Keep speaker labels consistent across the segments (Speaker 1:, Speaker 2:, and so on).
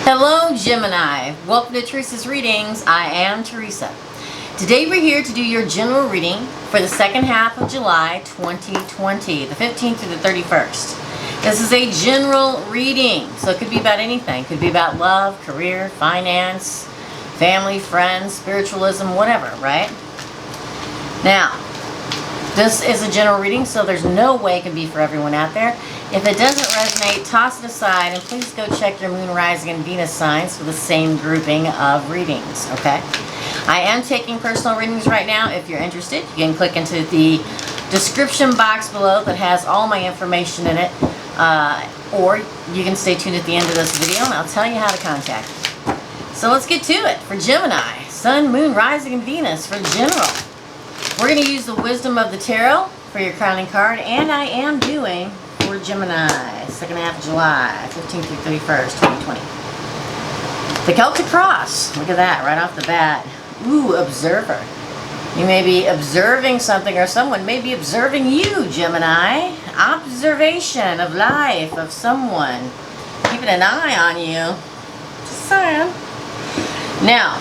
Speaker 1: Hello Gemini, welcome to Teresa's Readings. I am Teresa. Today we're here to do your general reading for the second half of July 2020, the 15th through the 31st. This is a general reading, so it could be about anything. It could be about love, career, finance, family, friends, spiritualism, whatever, right? Now, this is a general reading, so there's no way it can be for everyone out there. If it doesn't resonate, toss it aside, and please go check your moon, rising, and Venus signs for the same grouping of readings, okay? I am taking personal readings right now. If you're interested, you can click into the description box below that has all my information in it, or you can stay tuned at the end of this video, and I'll tell you how to contact me. So let's get to it. For Gemini, Sun, Moon, Rising, and Venus for general. We're going to use the Wisdom of the Tarot for your crowning card, and I am doing for Gemini, second half of July, 15th through 31st, 2020. The Celtic Cross. Look at that, right off the bat. Ooh, observer. You may be observing something, or someone may be observing you, Gemini. Observation of life, of someone. Keeping an eye on you. Just saying. Now,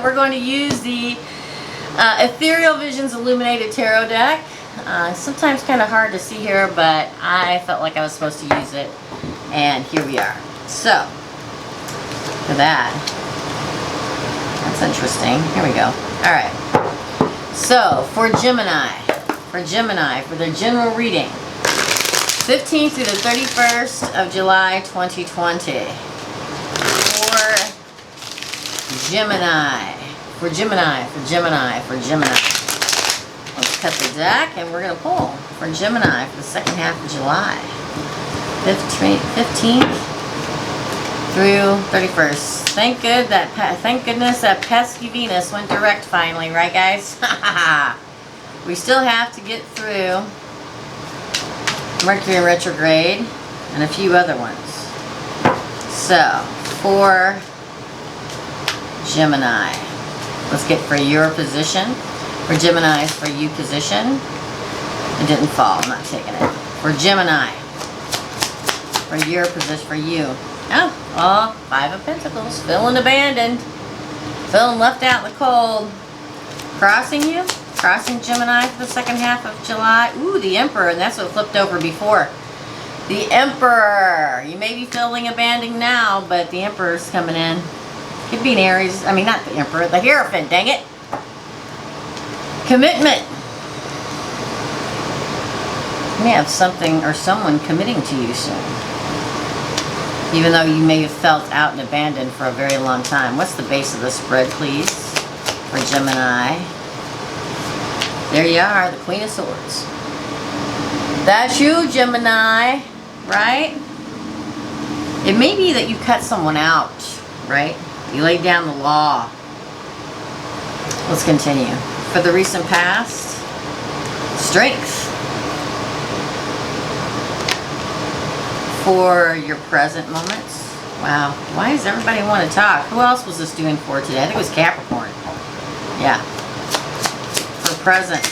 Speaker 1: we're going to use the Ethereal Visions Illuminated Tarot deck. Sometimes kind of hard to see here, but I felt like I was supposed to use it, and here we are. So, look at that. That's interesting. Here we go. Alright. So, for Gemini, for their general reading, 15th through the 31st of July 2020. For Gemini. Let's cut the deck and we're going to pull for Gemini for the second half of July. 15th through 31st. Thank goodness that pesky Venus went direct finally, right guys? We still have to get through Mercury in retrograde and a few other ones. So, for Gemini, let's get for your position. For Gemini's for you position. It didn't fall. I'm not taking it. For Gemini, for your position, for you. Oh, Five of Pentacles. Feeling abandoned. Feeling left out in the cold. Crossing you. Crossing Gemini for the second half of July. Ooh, the Emperor. And that's what flipped over before. The Emperor. You may be feeling abandoned now, but the Emperor's coming in. Could be an Aries. I mean, not the Emperor. The Hierophant. Dang it. Commitment. You may have something or someone committing to you soon. Even though you may have felt out and abandoned for a very long time. What's the base of the spread, please? For Gemini. There you are, the Queen of Swords. That's you, Gemini. Right? It may be that you cut someone out. Right? You laid down the law. Let's continue. For the recent past, strength. For your present moments. Wow. Why does everybody want to talk? Who else was this doing for today? I think it was Capricorn. Yeah. For present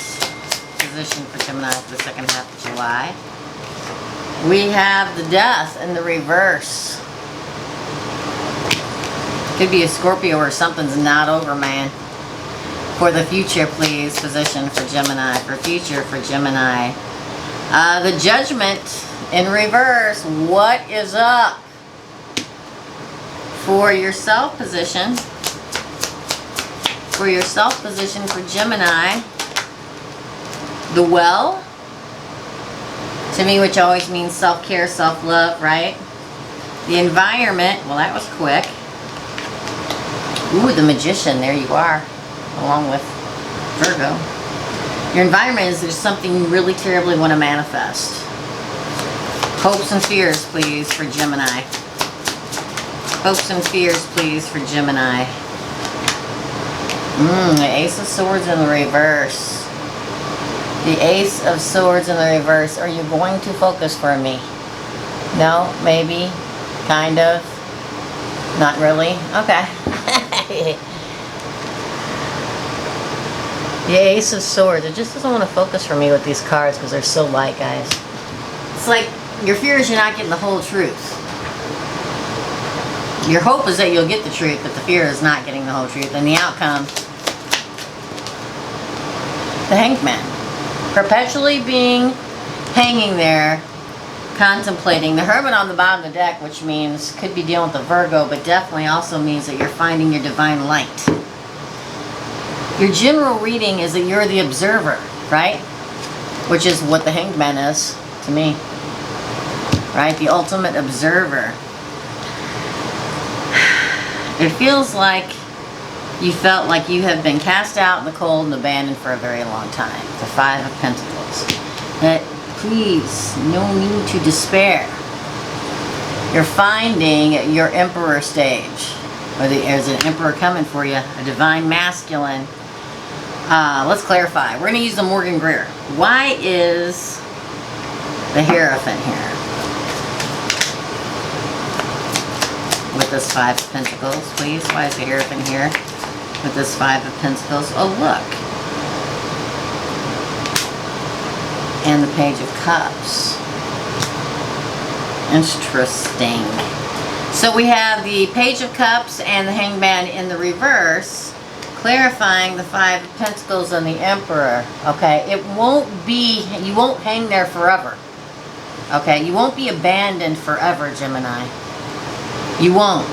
Speaker 1: position for Gemini for the second half of July. We have the Death in the reverse. Could be a Scorpio or something's not over, man. For the future, please, position for Gemini. For future for Gemini. The Judgment in reverse. What is up? For yourself position. For yourself position for Gemini. The Well. To me, which always means self-care, self-love, right? The Environment. Well, that was quick. Ooh, the Magician. There you are. Along with Virgo. Your environment is there's something you really terribly want to manifest. Hopes and fears, please, for Gemini. Hopes and fears, please, for Gemini. The Ace of Swords in the reverse. The Ace of Swords in the reverse. Are you going to focus for me? No? Maybe? Kind of? Not really? Okay. The Ace of Swords. It just doesn't want to focus for me with these cards because they're so light, guys. It's like your fear is you're not getting the whole truth. Your hope is that you'll get the truth, but the fear is not getting the whole truth. And the outcome, the Hanged Man. Perpetually being hanging there, contemplating. The Hermit on the bottom of the deck, which means could be dealing with the Virgo, but definitely also means that you're finding your divine light. Your general reading is that you're the observer, right? Which is what the Hanged Man is to me, right? The ultimate observer. It feels like you felt like you have been cast out in the cold and abandoned for a very long time. The Five of Pentacles. That, please, no need to despair. You're finding your Emperor stage. Or there's an Emperor coming for you. A divine masculine. Let's clarify. We're going to use the Morgan Greer. Why is the Hierophant here? With this Five of Pentacles, please. Why is the Hierophant here? With this Five of Pentacles. Oh, look. And the Page of Cups. Interesting. So we have the Page of Cups and the Hanged Man in the reverse, clarifying the Five of Pentacles and the Emperor. Okay, it won't be, you won't hang there forever. Okay, you won't be abandoned forever, Gemini. You won't.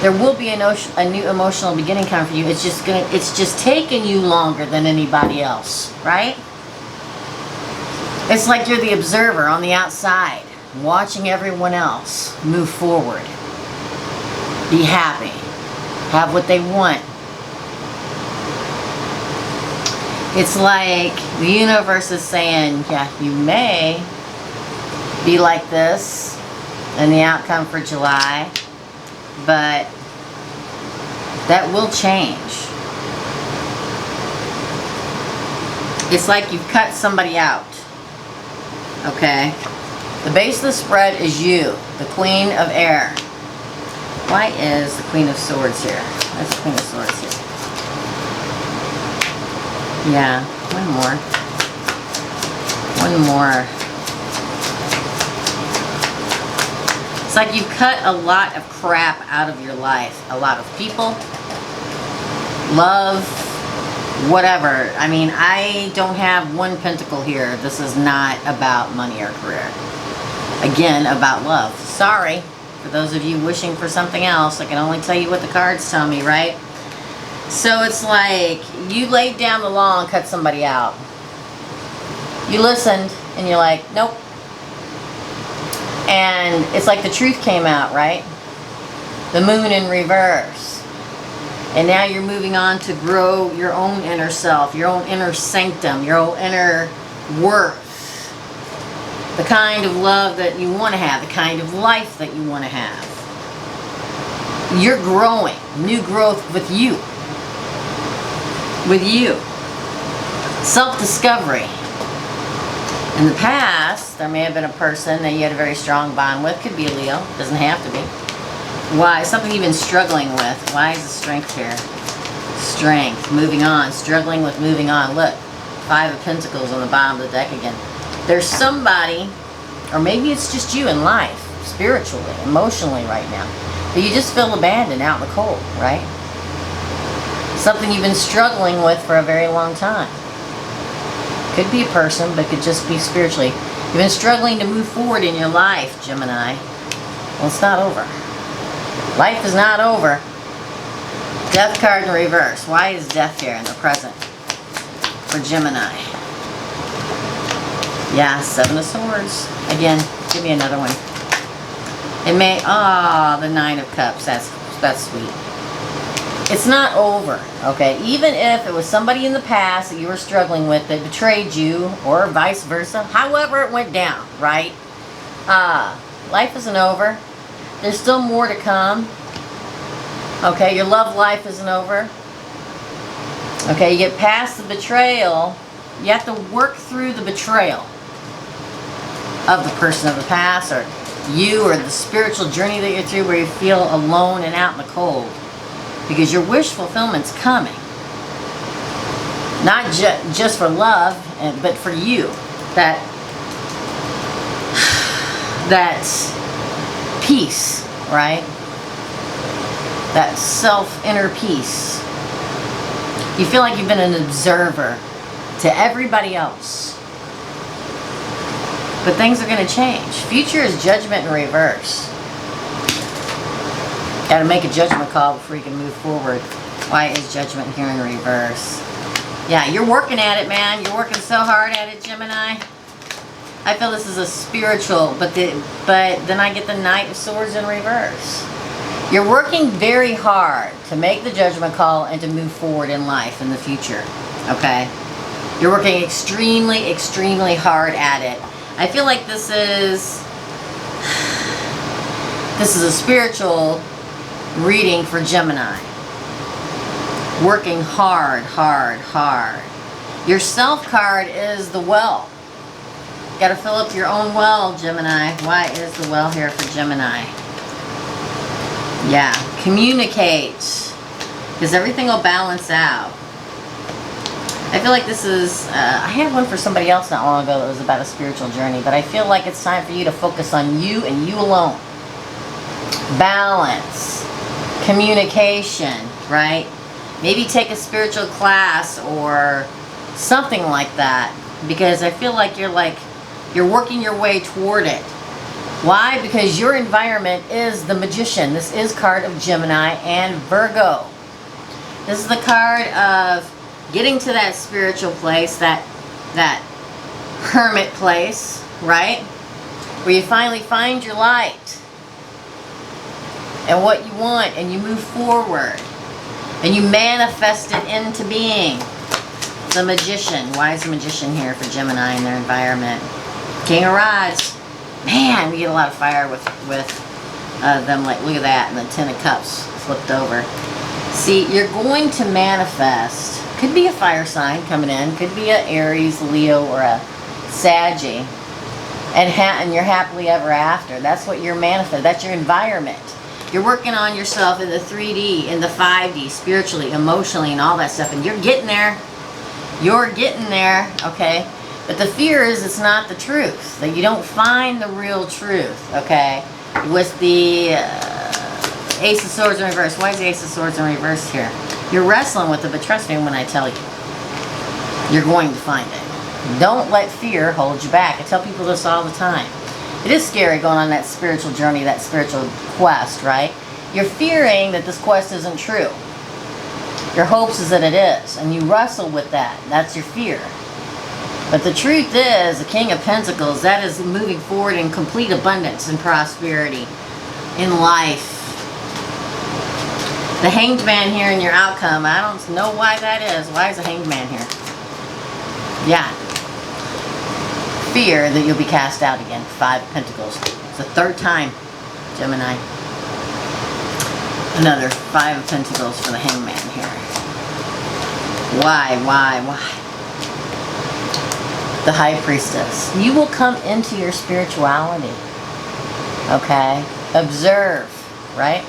Speaker 1: There will be a new emotional beginning coming for you. It's just taking you longer than anybody else, right? It's like you're the observer on the outside, watching everyone else move forward. Be happy. Have what they want. It's like the universe is saying, yeah, you may be like this in the outcome for July, but that will change. It's like you've cut somebody out. Okay? The base of the spread is you, the Queen of Air. Why is the Queen of Swords here? Where's the Queen of Swords here? Yeah, one more. One more. It's like you cut a lot of crap out of your life. A lot of people, love, whatever. I mean, I don't have one pentacle here. This is not about money or career. Again, about love. Sorry, for those of you wishing for something else. I can only tell you what the cards tell me, right? So it's like you laid down the law and cut somebody out. You listened and you're like, nope. And it's like the truth came out, right? The moon in reverse. And now you're moving on to grow your own inner self, your own inner sanctum, your own inner worth. The kind of love that you want to have, the kind of life that you want to have. You're growing, new growth with you. With you. Self-discovery. In the past, there may have been a person that you had a very strong bond with. Could be a Leo. Doesn't have to be. Why? Something you've been struggling with. Why is the strength here? Strength. Moving on. Struggling with moving on. Look. Five of Pentacles on the bottom of the deck again. There's somebody, or maybe it's just you in life, spiritually, emotionally right now, that you just feel abandoned out in the cold, right? Something you've been struggling with for a very long time. Could be a person, but could just be spiritually. You've been struggling to move forward in your life, Gemini. Well, it's not over. Life is not over. Death card in reverse. Why is death here in the present for Gemini? Yeah, Seven of Swords. Again, give me another one. It may, the Nine of Cups. That's sweet. It's not over, okay? Even if it was somebody in the past that you were struggling with that betrayed you, or vice versa, however it went down, right? Life isn't over. There's still more to come. Okay, your love life isn't over. Okay, you get past the betrayal. You have to work through the betrayal of the person of the past, or you, or the spiritual journey that you're through where you feel alone and out in the cold. Because your wish fulfillment's coming. Not just for love, but for you. That peace, right? that self-inner peace. You feel like you've been an observer to everybody else. But things are going to change. Future is judgment in reverse. Got to make a judgment call before you can move forward. Why is judgment here in reverse? Yeah, you're working at it, man. You're working so hard at it, Gemini. I feel this is a spiritual, but then I get the Knight of Swords in reverse. You're working very hard to make the judgment call and to move forward in life in the future. Okay? You're working extremely, extremely hard at it. I feel like this is a spiritual reading for Gemini. Working hard, hard, hard. Your self card is the well. Got to fill up your own well, Gemini. Why is the well here for Gemini? Yeah, communicate. Because everything will balance out. I feel like this is, I had one for somebody else not long ago that was about a spiritual journey, but I feel like it's time for you to focus on you and you alone. Balance, communication, right? Maybe take a spiritual class or something like that, because I feel like you're working your way toward it. Why? Because your environment is the Magician. This is card of Gemini and Virgo. This is the card of getting to that spiritual place, that hermit place, right? Where you finally find your light and what you want, and you move forward and you manifest it into being. The Magician. Why is the Magician here for Gemini in their environment? King of Rods. Man, we get a lot of fire with them. Like, look at that, and the Ten of Cups flipped over. See, you're going to manifest. Could be a fire sign coming in. Could be a Aries, Leo, or a Saggy. And you're happily ever after. That's what you're manifesting. That's your environment. You're working on yourself in the 3D, in the 5D, spiritually, emotionally, and all that stuff. And you're getting there. You're getting there, okay? But the fear is it's not the truth. That you don't find the real truth, okay? With the Ace of Swords in reverse. Why is the Ace of Swords in reverse here? You're wrestling with it, but trust me when I tell you. You're going to find it. Don't let fear hold you back. I tell people this all the time. It is scary going on that spiritual journey, that spiritual quest, right? You're fearing that this quest isn't true. Your hopes is that it is, and you wrestle with that. That's your fear. But the truth is, the King of Pentacles, that is moving forward in complete abundance and prosperity in life. The Hanged Man here in your outcome, I don't know why that is. Why is the Hanged Man here? Yeah. Fear that you'll be cast out again. 5 of Pentacles. It's the 3rd time, Gemini. Another 5 of Pentacles for the Hangman here. Why? The High Priestess. You will come into your spirituality. Okay? Observe, right?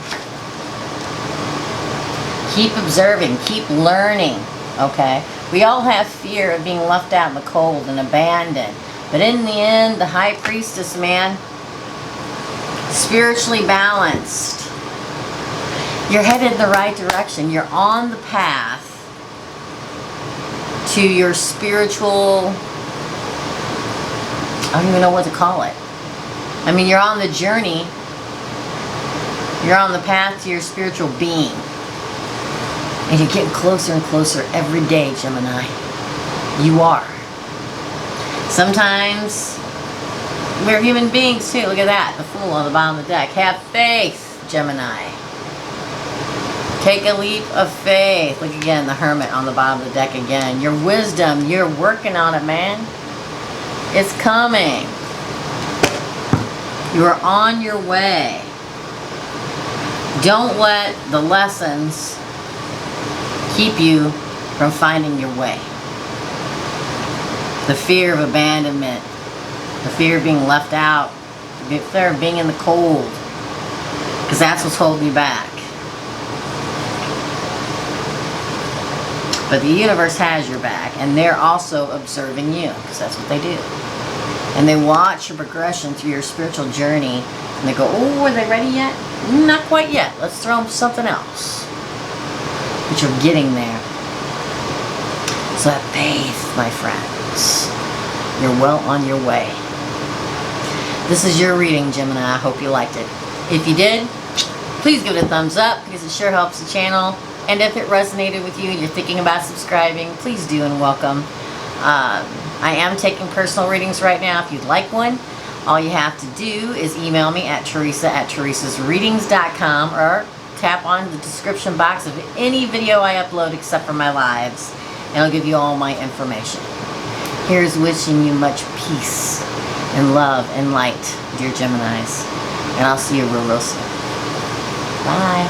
Speaker 1: Keep observing. Keep learning. Okay? We all have fear of being left out in the cold and abandoned. But in the end, the High Priestess, man, spiritually balanced. You're headed in the right direction. You're on the path to your spiritual, I don't even know what to call it. I mean, you're on the journey. You're on the path to your spiritual being. And you're getting closer and closer every day, Gemini. You are. Sometimes we're human beings too. Look at that. The Fool on the bottom of the deck. Have faith, Gemini. Take a leap of faith. Look again, the Hermit on the bottom of the deck again. Your wisdom, you're working on it, man. It's coming. You are on your way. Don't let the lessons keep you from finding your way. The fear of abandonment, the fear of being left out, the fear of being in the cold, because that's what's holding you back. But the universe has your back, and they're also observing you, because that's what they do. And they watch your progression through your spiritual journey. And they go, oh, are they ready yet? Not quite yet. Let's throw them something else. But you're getting there. So have faith, my friends. You're well on your way. This is your reading, Gemini. I hope you liked it. If you did, please give it a thumbs up because it sure helps the channel. And if it resonated with you and you're thinking about subscribing, please do and welcome. I am taking personal readings right now. If you'd like one, all you have to do is email me at teresa@teresasreadings.com or tap on the description box of any video I upload except for my lives, and I'll give you all my information. Here's wishing you much peace and love and light, dear Geminis. And I'll see you real soon. Bye.